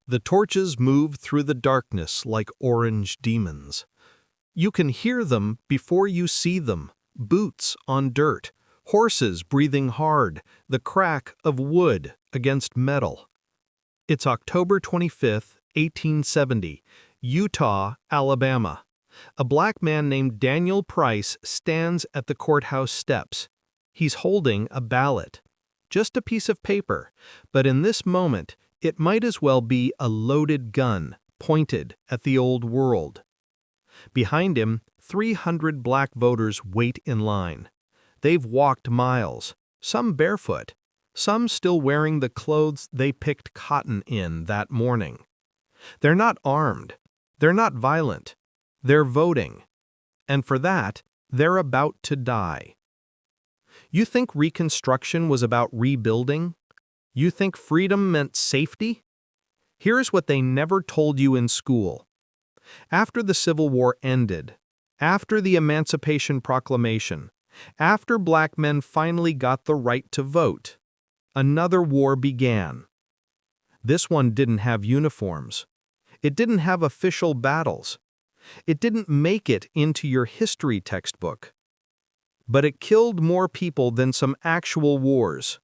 The torches move through the darkness like orange demons. You can hear them before you see them, boots on dirt, horses breathing hard, the crack of wood against metal. It's October 25th, 1870, Utah, Alabama. A black man named Daniel Price stands at the courthouse steps. He's holding a ballot. Just a piece of paper, but in this moment, it might as well be a loaded gun pointed at the old world. Behind him, 300 black voters wait in line. They've walked miles, some barefoot, some still wearing the clothes they picked cotton in that morning. They're not armed. They're not violent. They're voting. And for that, they're about to die. You think Reconstruction was about rebuilding? You think freedom meant safety? Here's what they never told you in school. After the Civil War ended, after the Emancipation Proclamation, after black men finally got the right to vote, another war began. This one didn't have uniforms. It didn't have official battles. It didn't make it into your history textbook. But it killed more people than some actual wars.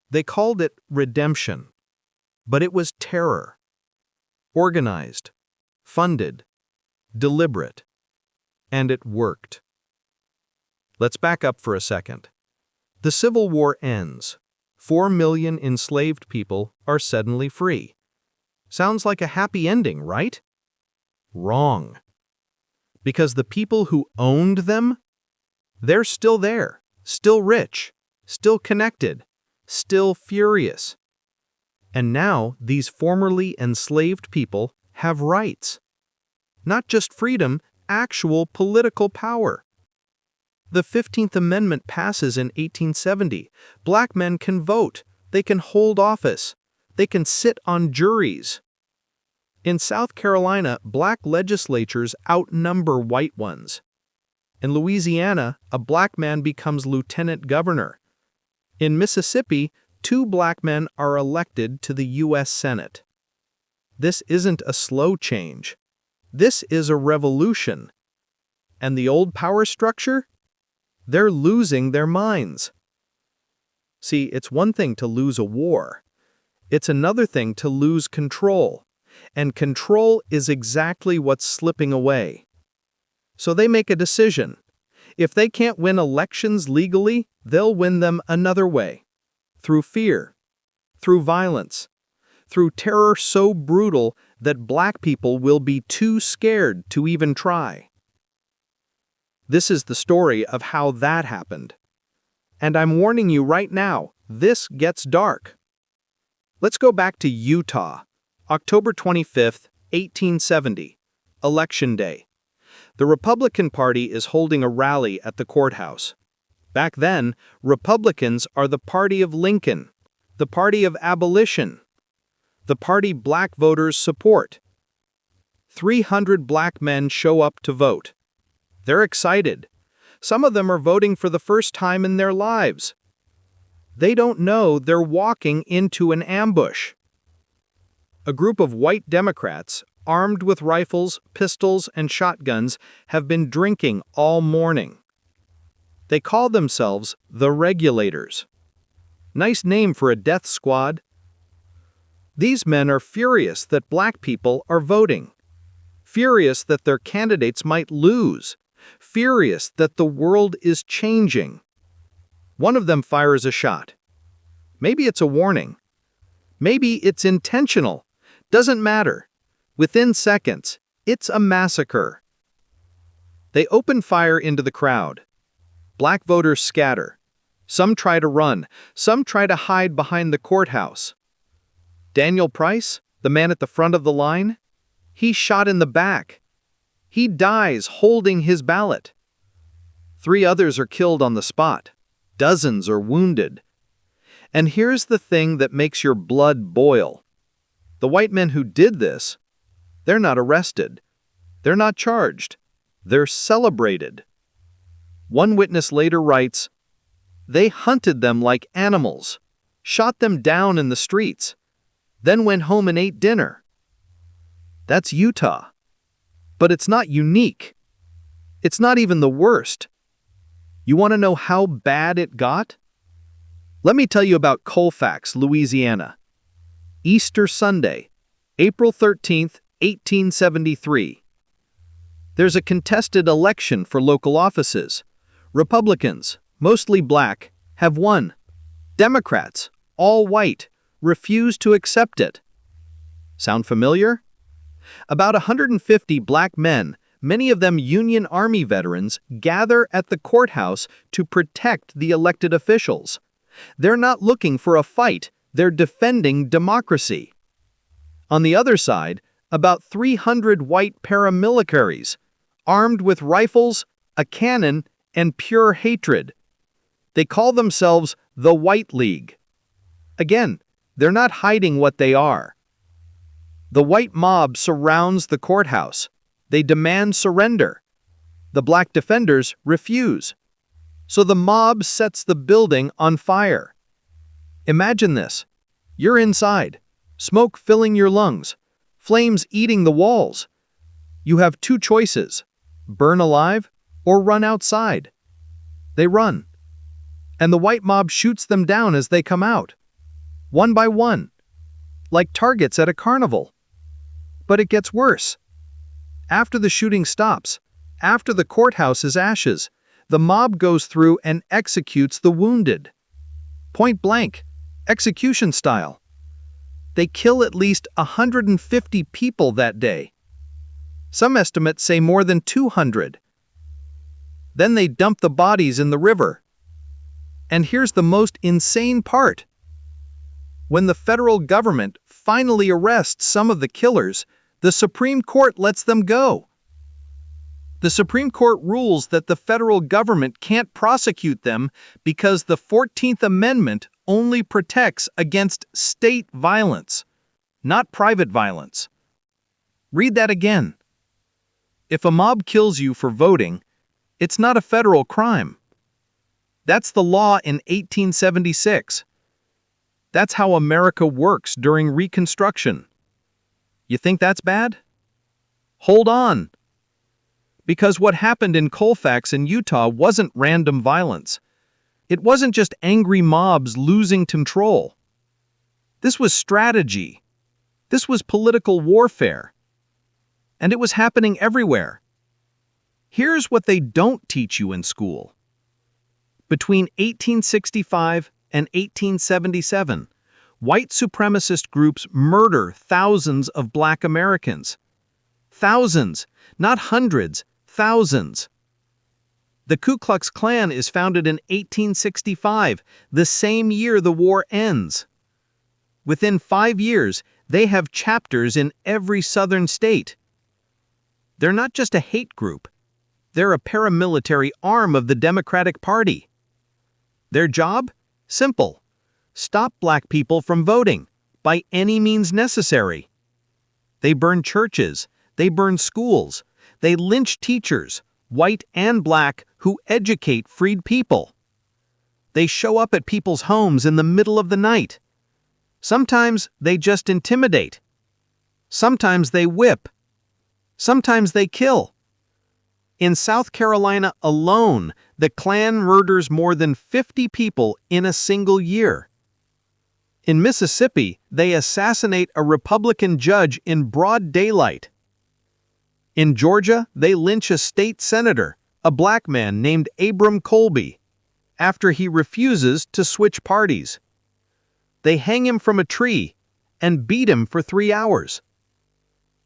They called it redemption, but it was terror. Organized, funded, deliberate, and it worked. Let's back up for a second. The Civil War ends. 4 million enslaved people are suddenly free. Sounds like a happy ending, right? Wrong. Because the people who owned them, they're still there, still rich, still connected, still furious. And now these formerly enslaved people have rights. Not just freedom, actual political power. The 15th Amendment passes in 1870. Black men can vote. They can hold office. They can sit on juries. In South Carolina, black legislatures outnumber white ones. In Louisiana, a black man becomes lieutenant governor. In Mississippi, 2 black men are elected to the U.S. Senate. This isn't a slow change. This is a revolution. And the old power structure? They're losing their minds. See, it's one thing to lose a war. It's another thing to lose control. And control is exactly what's slipping away. So they make a decision. If they can't win elections legally, they'll win them another way. Through fear, through violence, through terror so brutal that black people will be too scared to even try. This is the story of how that happened. And I'm warning you right now, this gets dark. Let's go back to Utah, October 25th, 1870, Election Day. The Republican Party is holding a rally at the courthouse. Back then, Republicans are the party of Lincoln, the party of abolition, the party black voters support. 300 black men show up to vote. They're excited. Some of them are voting for the first time in their lives. They don't know they're walking into an ambush. A group of white Democrats, armed with rifles, pistols, and shotguns, have been drinking all morning. They call themselves the Regulators. Nice name for a death squad. These men are furious that black people are voting. Furious that their candidates might lose. Furious that the world is changing. One of them fires a shot. Maybe it's a warning. Maybe it's intentional. Doesn't matter. Within seconds, it's a massacre. They open fire into the crowd. Black voters scatter. Some try to run. Some try to hide behind the courthouse. Daniel Price, the man at the front of the line, he's shot in the back. He dies holding his ballot. 3 others are killed on the spot. Dozens are wounded. And here's the thing that makes your blood boil. The white men who did this, they're not arrested. They're not charged. They're celebrated. One witness later writes, "They hunted them like animals, shot them down in the streets. then went home and ate dinner. That's Utah. But it's not unique. It's not even the worst. You want to know how bad it got? Let me tell you about Colfax, Louisiana. Easter Sunday, April 13th, 1873. There's a contested election for local offices. Republicans, mostly black, have won. Democrats, all white, refuse to accept it. Sound familiar? About 150 black men, many of them Union Army veterans, gather at the courthouse to protect the elected officials. They're not looking for a fight, they're defending democracy. On the other side, about 300 white paramilitaries, armed with rifles, a cannon, and pure hatred. They call themselves the White League. Again, they're not hiding what they are. The white mob surrounds the courthouse. They demand surrender. The black defenders refuse. So the mob sets the building on fire. Imagine this. You're inside, smoke filling your lungs, flames eating the walls. You have two choices: burn alive or run outside. They run. And the white mob shoots them down as they come out, one by one, like targets at a carnival. But it gets worse. After the shooting stops, after the courthouse is ashes, the mob goes through and executes the wounded. Point blank, execution style. They kill at least 150 people that day. Some estimates say more than 200. Then they dump the bodies in the river. And here's the most insane part. When the federal government finally arrests some of the killers, the Supreme Court lets them go. The Supreme Court rules that the federal government can't prosecute them because the 14th Amendment only protects against state violence, not private violence. Read that again. If a mob kills you for voting, it's not a federal crime. That's the law in 1876. That's how America works during Reconstruction. You think that's bad? Hold on. Because what happened in Colfax in Utah wasn't random violence. It wasn't just angry mobs losing control. This was strategy. This was political warfare. And it was happening everywhere. Here's what they don't teach you in school. Between 1865 and 1877, white supremacist groups murder thousands of black Americans. Thousands, not hundreds, thousands. The Ku Klux Klan is founded in 1865, the same year the war ends. Within 5 years, they have chapters in every southern state. They're not just a hate group. They're a paramilitary arm of the Democratic Party. Their job? Simple. Stop black people from voting, by any means necessary. They burn churches. They burn schools. They lynch teachers, white and black, who educate freed people. They show up at people's homes in the middle of the night. Sometimes they just intimidate. Sometimes they whip. Sometimes they kill. In South Carolina alone, the Klan murders more than 50 people in a single year. In Mississippi, they assassinate a Republican judge in broad daylight. In Georgia, they lynch a state senator, a black man named Abram Colby, after he refuses to switch parties. They hang him from a tree and beat him for 3 hours.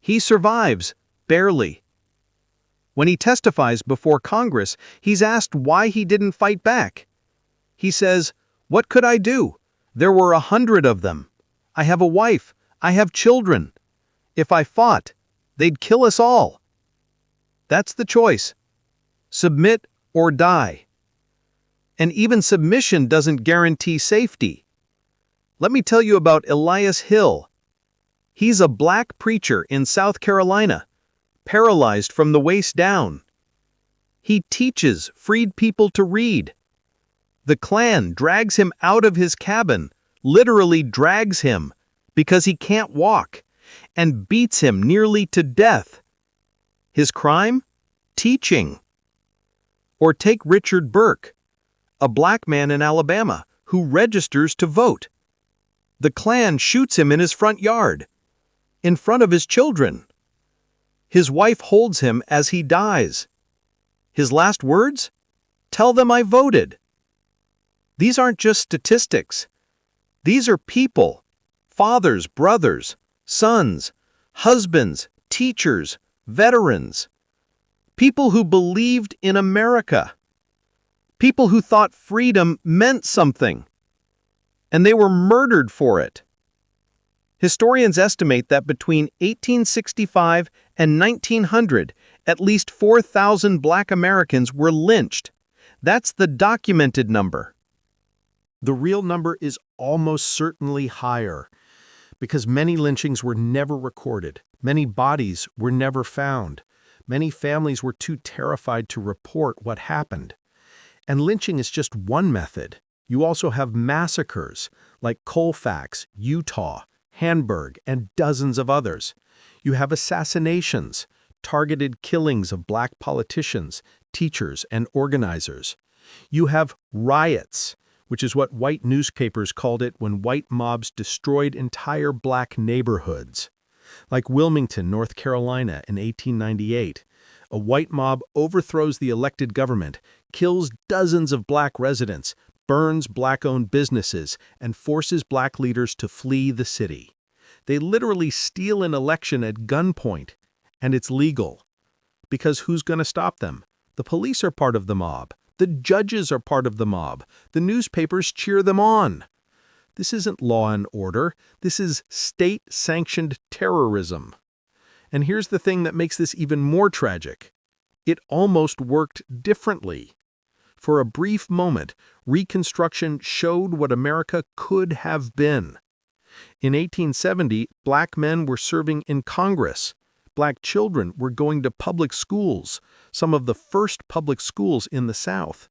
He survives, barely. When he testifies before Congress, he's asked why he didn't fight back. He says, "What could I do? There were 100 of them. I have a wife. I have children. If I fought, they'd kill us all." That's the choice. Submit or die. And even submission doesn't guarantee safety. Let me tell you about Elias Hill. He's a black preacher in South Carolina, paralyzed from the waist down. He teaches freed people to read. The Klan drags him out of his cabin, literally drags him, because he can't walk, and beats him nearly to death. His crime? Teaching. Or take Richard Burke, a black man in Alabama who registers to vote. The Klan shoots him in his front yard, in front of his children. His wife holds him as he dies. His last words? Tell them I voted. These aren't just statistics. These are people, fathers, brothers, sons, husbands, teachers, veterans. People who believed in America. People who thought freedom meant something. And they were murdered for it. Historians estimate that between 1865 and 1900, at least 4,000 black Americans were lynched. That's the documented number. The real number is almost certainly higher, because many lynchings were never recorded. Many bodies were never found. Many families were too terrified to report what happened. And lynching is just one method. You also have massacres like Colfax, Utah, Hamburg, and dozens of others. You have assassinations, targeted killings of black politicians, teachers, and organizers. You have riots, which is what white newspapers called it when white mobs destroyed entire black neighborhoods. Like Wilmington, North Carolina in 1898, a white mob overthrows the elected government, kills dozens of black residents, burns black-owned businesses, and forces black leaders to flee the city. They literally steal an election at gunpoint, and it's legal. Because who's going to stop them? The police are part of the mob. The judges are part of the mob. The newspapers cheer them on. This isn't law and order. This is state-sanctioned terrorism. And here's the thing that makes this even more tragic. It almost worked differently. For a brief moment, Reconstruction showed what America could have been. In 1870, black men were serving in Congress. Black children were going to public schools, some of the first public schools in the South.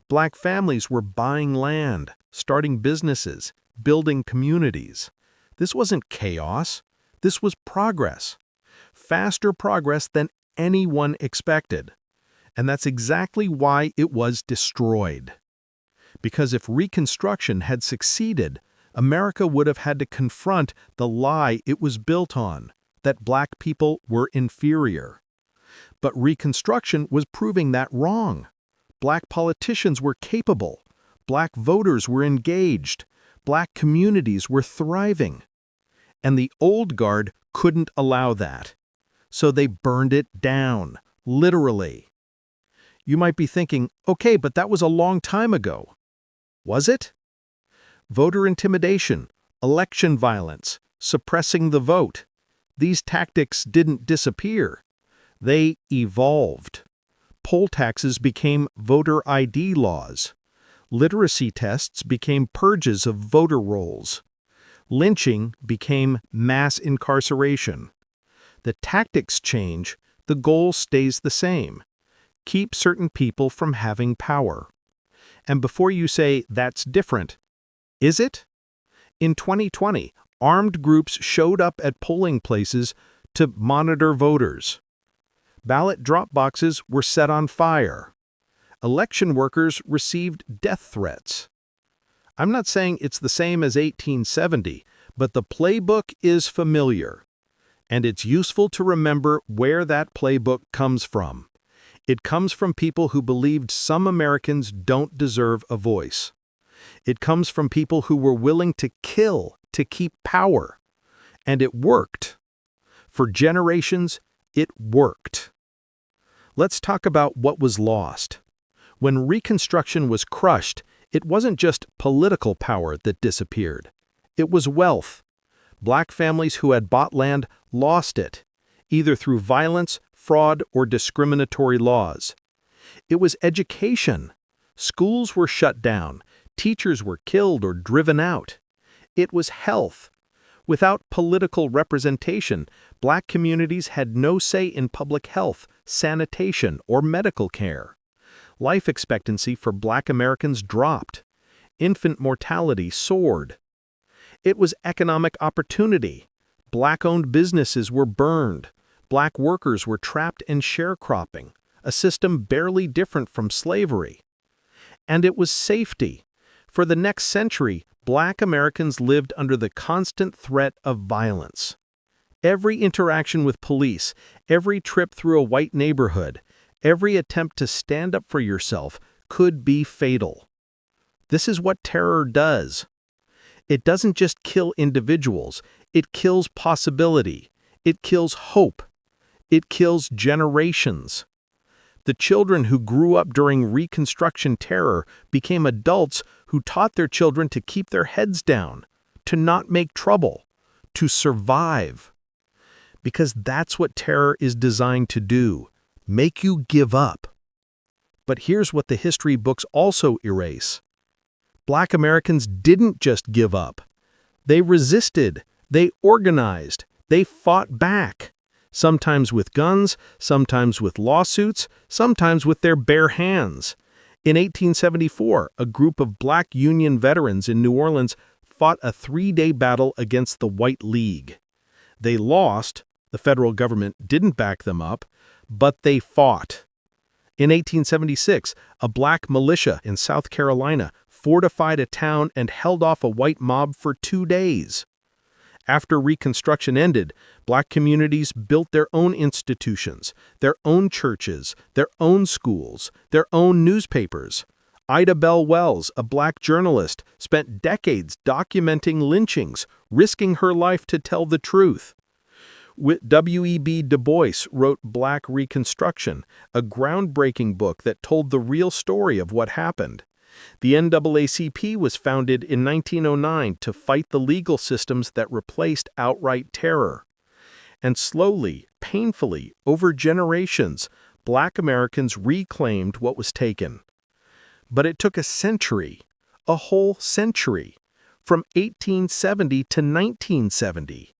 Black families were buying land, starting businesses, building communities. This wasn't chaos. This was progress. Faster progress than anyone expected. And that's exactly why it was destroyed. Because if Reconstruction had succeeded, America would have had to confront the lie it was built on, that black people were inferior. But Reconstruction was proving that wrong. Black politicians were capable. Black voters were engaged. Black communities were thriving. And the old guard couldn't allow that. So they burned it down, literally. You might be thinking, okay, but that was a long time ago. Was it? Voter intimidation, election violence, suppressing the vote. These tactics didn't disappear. They evolved. Poll taxes became voter ID laws. Literacy tests became purges of voter rolls. Lynching became mass incarceration. The tactics change, the goal stays the same. Keep certain people from having power. And before you say, that's different, is it? In 2020, armed groups showed up at polling places to monitor voters. Ballot drop boxes were set on fire. Election workers received death threats. I'm not saying it's the same as 1870, but the playbook is familiar. And it's useful to remember where that playbook comes from. It comes from people who believed some Americans don't deserve a voice. It comes from people who were willing to kill to keep power. And it worked. For generations, it worked. Let's talk about what was lost. When Reconstruction was crushed, it wasn't just political power that disappeared. It was wealth. Black families who had bought land lost it, either through violence, fraud, or discriminatory laws. It was education. Schools were shut down. Teachers were killed or driven out. It was health. Without political representation, black communities had no say in public health, sanitation, or medical care. Life expectancy for black Americans dropped. Infant mortality soared. It was economic opportunity. Black-owned businesses were burned. Black workers were trapped in sharecropping, a system barely different from slavery. And it was safety. For the next century, Black Americans lived under the constant threat of violence. Every interaction with police, every trip through a white neighborhood, every attempt to stand up for yourself could be fatal. This is what terror does. It doesn't just kill individuals, it kills possibility, it kills hope, it kills generations. The children who grew up during Reconstruction terror became adults who taught their children to keep their heads down, to not make trouble, to survive. Because that's what terror is designed to do, make you give up. But here's what the history books also erase. Black Americans didn't just give up. They resisted, they organized, they fought back. Sometimes with guns, sometimes with lawsuits, sometimes with their bare hands. In 1874, a group of Black Union veterans in New Orleans fought a 3-day battle against the White League. They lost, the federal government didn't back them up, but they fought. In 1876, a Black militia in South Carolina fortified a town and held off a white mob for 2 days. After Reconstruction ended, Black communities built their own institutions, their own churches, their own schools, their own newspapers. Ida Bell Wells, a Black journalist, spent decades documenting lynchings, risking her life to tell the truth. W.E.B. Du Bois wrote Black Reconstruction, a groundbreaking book that told the real story of what happened. The NAACP was founded in 1909 to fight the legal systems that replaced outright terror. And slowly, painfully, over generations, Black Americans reclaimed what was taken. But it took a century, a whole century, from 1870 to 1970.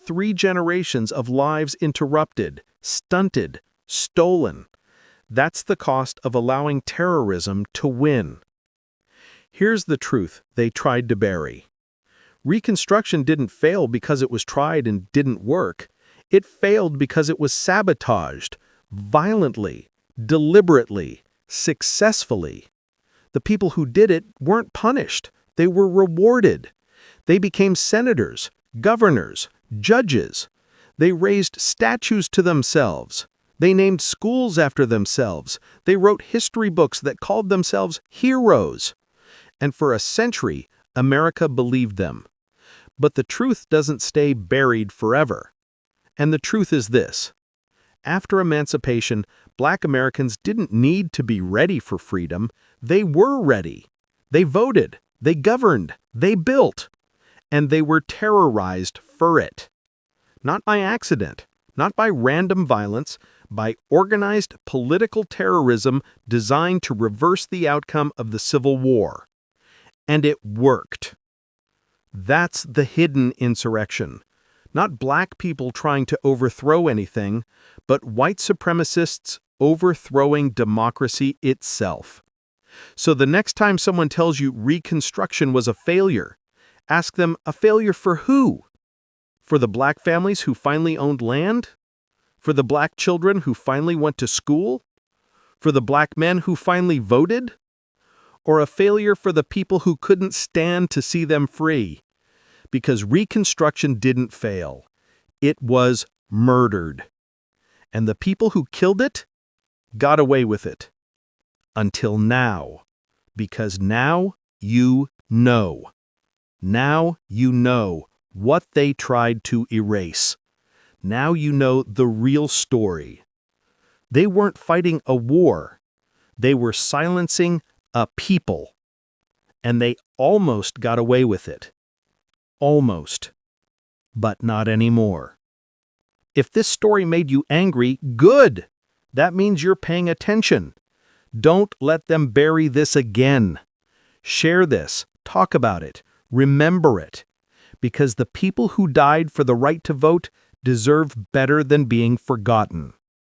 3 generations of lives interrupted, stunted, stolen. That's the cost of allowing terrorism to win. Here's the truth they tried to bury. Reconstruction didn't fail because it was tried and didn't work. It failed because it was sabotaged, violently, deliberately, successfully. The people who did it weren't punished. They were rewarded. They became senators, governors, judges. They raised statues to themselves. They named schools after themselves. They wrote history books that called themselves heroes. And for a century, America believed them. But the truth doesn't stay buried forever. And the truth is this. After Emancipation, Black Americans didn't need to be ready for freedom. They were ready. They voted. They governed. They built. And they were terrorized for it. Not by accident, not by random violence, by organized political terrorism designed to reverse the outcome of the Civil War. And it worked. That's the hidden insurrection. Not Black people trying to overthrow anything, but white supremacists overthrowing democracy itself. So the next time someone tells you Reconstruction was a failure, ask them, a failure for who? For the Black families who finally owned land? For the Black children who finally went to school? For the Black men who finally voted? Or a failure for the people who couldn't stand to see them free? Because Reconstruction didn't fail. It was murdered. And the people who killed it got away with it. Until now. Because now you know. Now you know what they tried to erase. Now you know the real story. They weren't fighting a war. They were silencing a people. And they almost got away with it. Almost. But not anymore. If this story made you angry, good. That means you're paying attention. Don't let them bury this again. Share this. Talk about it. Remember it. Because the people who died for the right to vote deserve better than being forgotten.